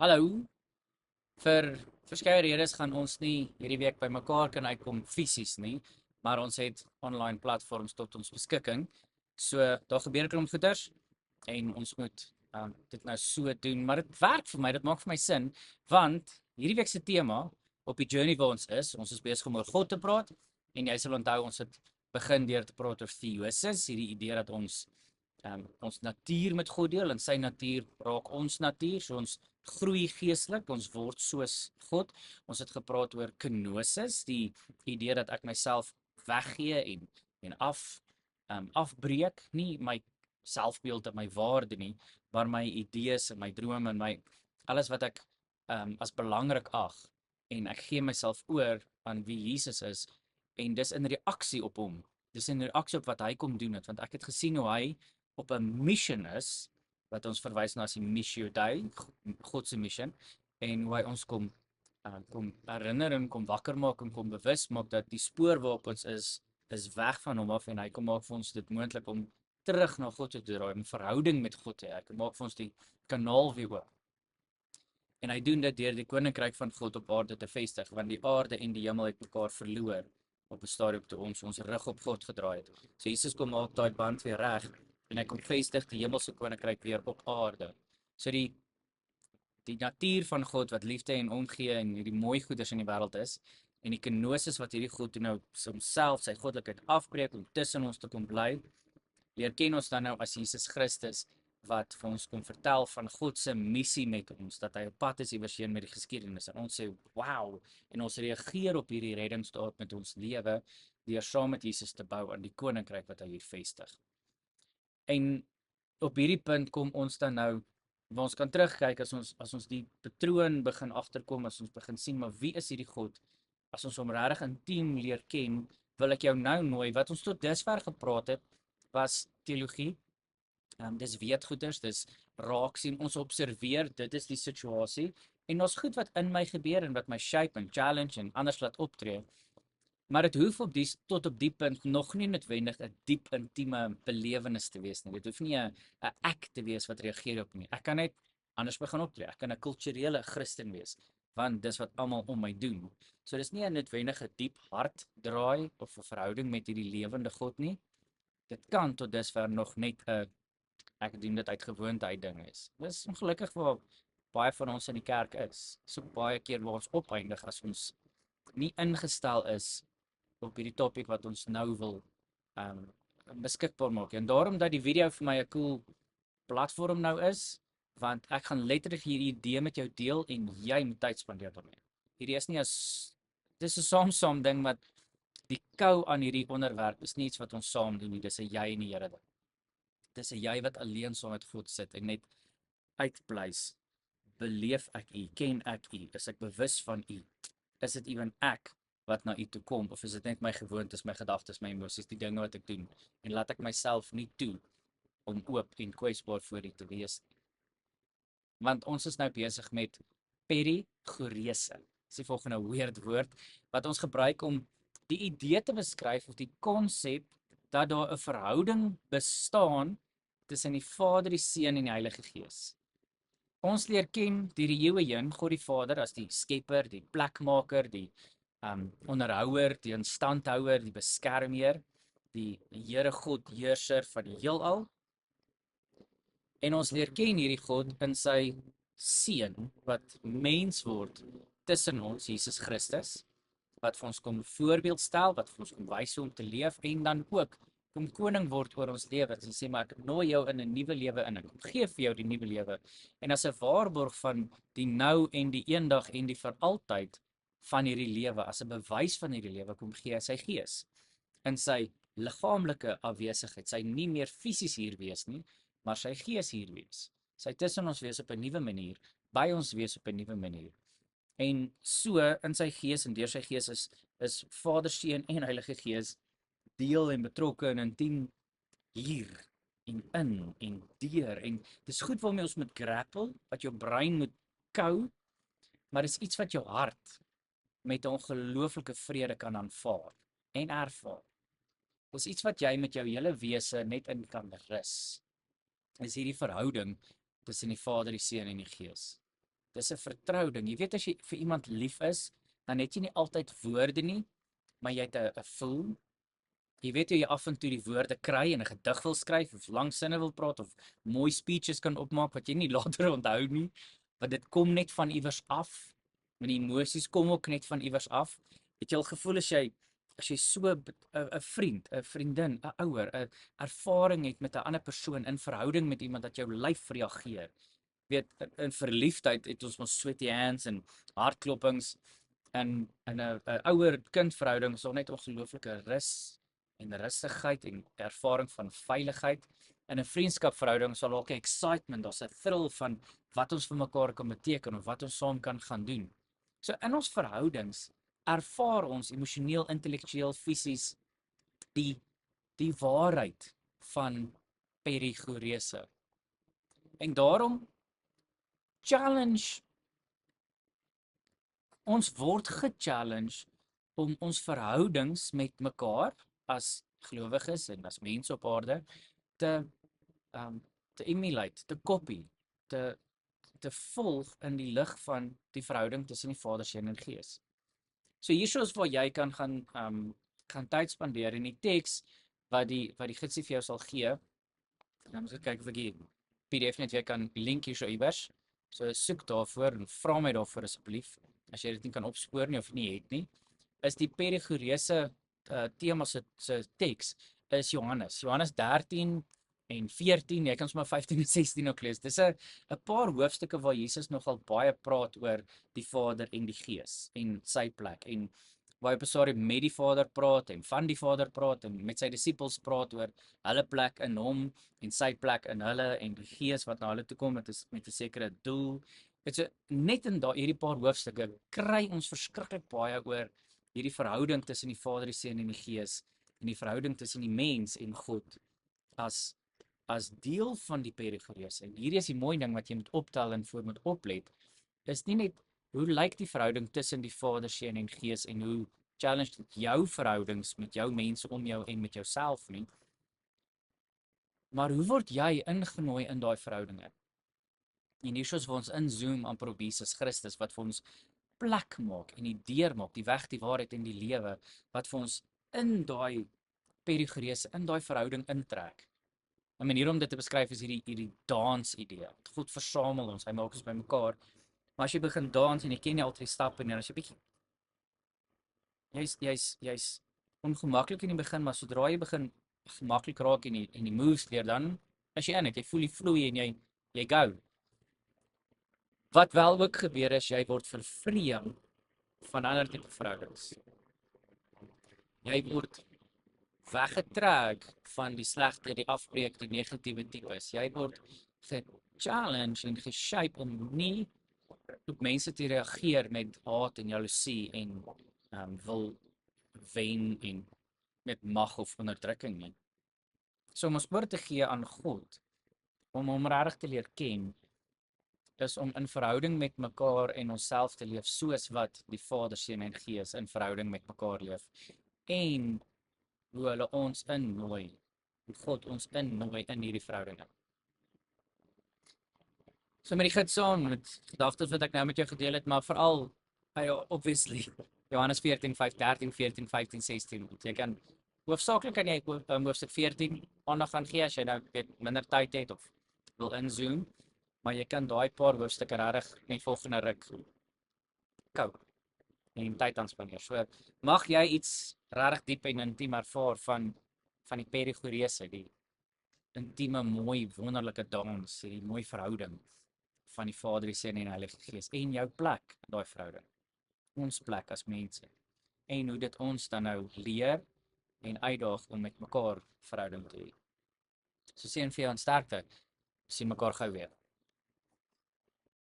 Hallo, vir verskeie redes gaan ons nie hierdie week by mekaar kan uitkom fisies nie, maar ons het online platforms tot ons beskikking. So daar gebeur 'n klomp goeders en ons moet dit nou so doen, maar dit werk vir my, dit maak vir my sin, want hierdie week se tema op die journey waar ons is besig om oor God te praat en jy sal onthou ons het begin deur te praat oor theosis, hierdie idee dat ons natuur met God deel en sy natuur raak ons natuur, so ons groei geestelik, ons word soos God. Ons het gepraat oor kenosis, die idee dat ek myself weggee en afbreek, nie my selfbeeld en my waarde nie, maar my idees en my drome en my alles wat ek as belangrik ag en ek gee myself oor aan wie Jesus is en dis in reaksie op hom. Dis in reaksie op wat hy kom doen het, want ek het gesien hoe hy op 'n mission is wat ons verwys na as die Missio Dei, God se mission, en hoe hy ons kom herinner en kom wakker maak en kom bewus maak dat die spoor waarop ons is weg van hom af en hy kom maak vir ons dit moontlik om terug na God toe te draai, 'n verhouding met God te hê. Hy kom maak vir ons die kanaal weer oop. En hy doen dit deur die koninkryk van God op aarde te vestig, want die aarde en die hemel het mekaar verloor op 'n stadium toe ons rug op God gedraai het. So Jesus kom maak daai band weer reg en hy kom vestig die hemelse koninkryk weer op aarde. So die natuur van God wat liefde en omgee en hierdie mooi goeders in die wêreld is en die kenosis wat hierdie God doen nou homself, sy goddelikheid afbreek om tussen ons te kom bly, leer ken ons dan nou as Jesus Christus wat vir ons kom vertel van God se missie met ons, dat hy op pad is iewersheen met die geskiedenis en ons sê wow en ons reageer op hierdie reddingsdaad met ons lewe deur saam met Jesus te bou aan die koninkryk wat hy hier vestig. En op hierdie punt kom ons dan nou waar ons kan terugkyk as ons die patroon begin agterkom, as ons begin sien maar wie is hierdie God? As ons hom regtig intiem leer ken, wil ek jou nou nooi wat ons tot dusver gepraat het was teologie. Dis weetgoeders, dis raak sien, ons observeer, dit is die situasie en daar's goed wat in my gebeur en wat my shape en challenge en anders laat optree. Maar dit hoef tot op die punt nog nie noodwendig 'n diep intieme belewenis te wees nie. Dit hoef nie 'n ek te wees wat reageer op nie. Ek kan net anders begin optree. Ek kan 'n kulturele Christen wees, want dis wat almal om my doen. So dis nie 'n noodwendige diep hartdraai of 'n verhouding met hierdie lewende God nie. Dit kan tot dusver nog net 'n ek doen dit uit gewoonte uit ding is. Dis ongelukkig waar baie van ons in die kerk is. So baie keer waar ons opeindig as ons nie ingestel is op hierdie topik wat ons nou wil um beskikbaar maak. En daarom dat die video vir my 'n cool platform nou is, want ek gaan letterlik hierdie idee met jou deel en jy moet tyd spandeer daarmee. Hierdie is nie dis 'n saam ding wat die kou aan hierdie onderwerp is nie iets wat ons saam doen nie, dis 'n jy en die Here ding. Dis 'n jy wat alleen saam met God sit en net uitbluis. Beleef ek U, ken ek U, is ek bewus van U? Is dit ewen ek wat na U toe kom of is dit net my gewoontes, my gedagtes, my emosies, die dinge wat ek doen en laat ek myself nie toe om oop en kwesbaar voor U te wees nie. Want ons is nou besig met perigorese. Dis die volgende weird woord wat ons gebruik om die idee te beskryf of die konsep dat daar 'n verhouding bestaan tussen die Vader, die Seun en die Heilige Gees. Ons leer ken deur die eeue heen God die Vader as die skepper, die plekmaker, die onderhouer, die instandhouer, die beskermheer, die Here God, heerser van die heelal. En ons leer ken hierdie God in sy Seun wat mens word tussen ons, Jesus Christus, wat vir ons kom voorbeeld stel, wat vir ons kom wys hoe om te leef en dan ook kom koning word oor ons lewe. Hy sê maar ek nooi jou in 'n nuwe lewe in. Ek gee vir jou die nuwe lewe. En as 'n waarborg van die nou en die eendag en die vir altyd van hierdie lewe, as 'n bewys van hierdie lewe kom gee hy sy gees in sy liggaamlike afwesigheid. Sy nie meer fisies hier wees nie, maar sy gees hier wees. Sy tussen ons wees op 'n nuwe manier, by ons wees op 'n nuwe manier. En so in sy gees en deur sy gees is Vader, Seun en Heilige Gees deel en betrokke en intiem hier en deur en dis goed waarmee ons moet grapple, wat jou brein moet kou, maar dis iets wat jou hart met 'n ongelooflike vrede kan aanvaar en ervaar. Dis iets wat jy met jou hele wese net in kan rus. Is hierdie verhouding tussen die Vader, die Seun en die Gees. Dis 'n vertrouding. Jy weet as jy vir iemand lief is, dan het jy nie altyd woorde nie, maar jy het 'n gevoel. Jy weet hoe jy af en toe die woorde kry en 'n gedig wil skryf of lang sinne wil praat of mooi speeches kan opmaak wat jy nie later onthou nie, want dit kom net van iewers af. Want die emosies kom ook net van iewers af. Het jy al gevoel as jy so 'n vriend, 'n vriendin, 'n ouer, 'n ervaring het met 'n ander persoon in verhouding met iemand dat jou lyf reageer. Weet in verliefdheid het ons mos sweaty hands en hartklopings en in 'n ouer kind verhouding is daar net ongelooflike rus en rustigheid en ervaring van veiligheid. In 'n vriendskapverhouding sal ook excitement, daar's 'n thrill van wat ons vir mekaar kan beteken of wat ons saam kan gaan doen. So in ons verhoudings ervaar ons emosioneel, intellektueel, fisies die waarheid van perigorese. En daarom challenge ons word gechallenge om ons verhoudings met mekaar as gelowiges en as mense op aarde te te emulate, te kopie, te volg in die lig van die verhouding tussen die Vader, Seun en Gees. So hierso is waar jy kan gaan tyd spandeer in die teks wat die gidsie vir jou sal gee. Dan moet ek kyk of ek die PDF net weer kan link hierso iewers. So soek daarvoor en vra my daarvoor asseblief as jy dit nie kan opspoor nie of nie het nie. Is die perigorese tema se teks is Johannes 13 en 14, jy kan sommer 15 en 16 ook lees. Dis 'n paar hoofstukke waar Jesus nogal baie praat oor die Vader en die Gees en sy plek en waar hy op 'n stadium met die Vader praat en van die Vader praat en met sy disippels praat oor hulle plek in hom en sy plek in hulle en die Gees wat na hulle toe kom met 'n sekere doel. Dit so net in hierdie paar hoofstukke kry ons verskriklik baie oor hierdie verhouding tussen die Vader, die Seun en die Gees en die verhouding tussen die mens en God as deel van die perigorese. En hierdie is die mooi ding wat jy moet optel en voor moet oplet, is nie net hoe lyk die verhouding tussen die Vader, Seun en Gees en hoe challenge dit jou verhoudings met jou mense om jou en met jouself nie, maar hoe word jy ingenooi in daai verhoudinge? En hier is waar ons inzoom amper op Jesus Christus wat vir ons plek maak en die deur maak, die weg, die waarheid en die lewe wat vir ons in daai perigorese, in daai verhouding intrek. 'n Manier om dit te beskryf is hierdie dans idee. God versamel ons, hy maak ons bymekaar. Maar as jy begin dans en jy ken nie altyd die stappe nie, dan as jy bietjie jy's ongemaklik in die begin, maar sodra jy begin gemaklik raak en die moves leer, dan as jy in dit, jy voel die vloei en jy go. Wat wel ook gebeur is jy word vervreem van ander tipe verhoudings. Jy word weggetrek van die slegte, die afbreek, die negatiewe tipes. Jy word ge-challenge en geshape om nie op mense te reageer met haat en jaloesie en wil wen en met mag of onderdrukking nie. So om ons oor te gee aan God, om hom regtig te leer ken, is om in verhouding met mekaar en onsself te leef soos wat die Vader, Seun en Gees in verhouding met mekaar leef. En hoe hulle ons innooi, hoe God ons innooi in hierdie verhoudinge. So met die gids saam, met gedagtes wat ek nou met jou gedeel het, maar veral, obviously, Johannes 14, 5, 13, 14, 15, 16, jy kan, hoofsaaklik kan jy hoofstuk 14 aandag aan gee, as jy nou minder tyd het, of wil inzoom, maar jy kan daai paar hoofstukke regtig in die volgende ruk kou en tyd aan spandeer. So mag jy iets regtig diep en intiem ervaar van die perigorese, die intieme, mooi, wonderlike dans, die mooi verhouding van die Vader, die Seun en die Heilige Gees en jou plek in daai verhouding. Ons plek as mense. En hoe dit ons dan nou leer en uitdaag om met mekaar verhouding te hê. So seën vir jou en sterkte. Sien mekaar gou weer.